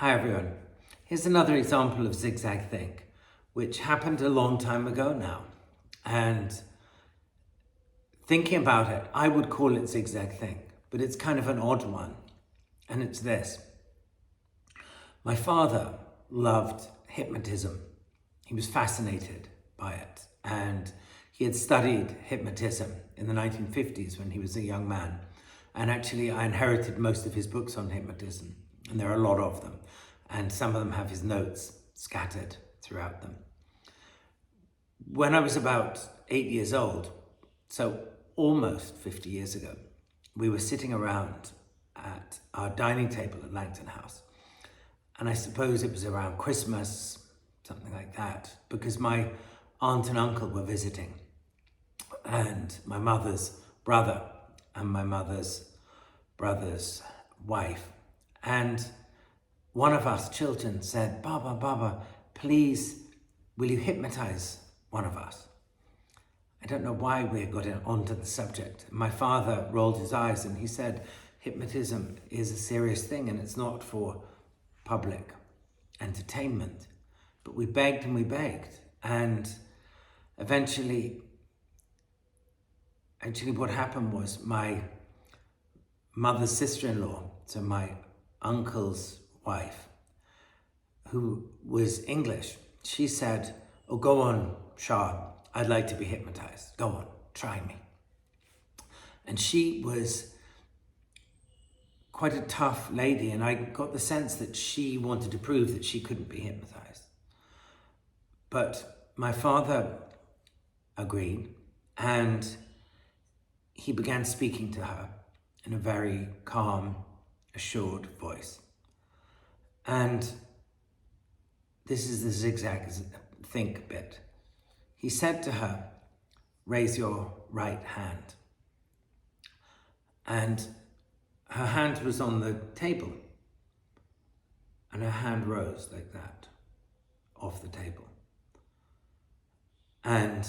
Hi everyone. Here's another example of Zigzag Think, which happened a long time ago now. And thinking about it, I would call it Zigzag Think, but it's kind of an odd one. And it's this. My father loved hypnotism. He was fascinated by it. And he had studied hypnotism in the 1950s when he was a young man. And actually, I inherited most of his books on hypnotism. And there are a lot of them. And some of them have his notes scattered throughout them. When I was about 8 years old, so almost 50 years ago, we were sitting around at our dining table at Langton House. And I suppose it was around Christmas, something like that, because my aunt and uncle were visiting, and my mother's brother and my mother's brother's wife. And one of us children said, Baba, please, will you hypnotize one of us? I don't know why we got onto the subject. My father rolled his eyes and he said, hypnotism is a serious thing and it's not for public entertainment. But we begged and we begged. And eventually what happened was my mother's sister-in-law, so my uncle's wife, who was English, she said, oh, go on, Shah, I'd like to be hypnotized. Go on, try me. And she was quite a tough lady, and I got the sense that she wanted to prove that she couldn't be hypnotized. But my father agreed, and he began speaking to her in a very calm, assured voice. And this is the Zigzag Think bit. He said to her, raise your right hand. And her hand was on the table. And her hand rose like that, off the table. And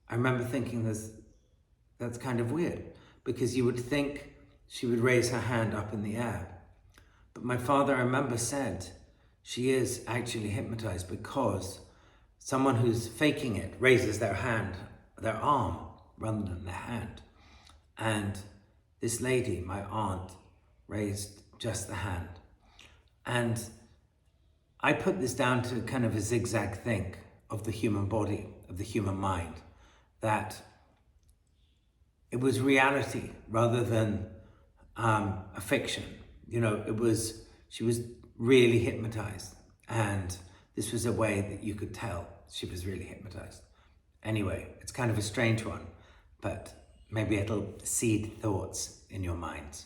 I remember thinking that's kind of weird, because you would think she would raise her hand up in the air. But my father, I remember, said she is actually hypnotized because someone who's faking it raises their hand, their arm, rather than their hand. And this lady, my aunt, raised just the hand. And I put this down to kind of a zigzag think of the human body, of the human mind, that it was reality rather than a fiction. You know, she was really hypnotized, and this was a way that you could tell she was really hypnotized. Anyway, it's kind of a strange one, but maybe it'll seed thoughts in your minds.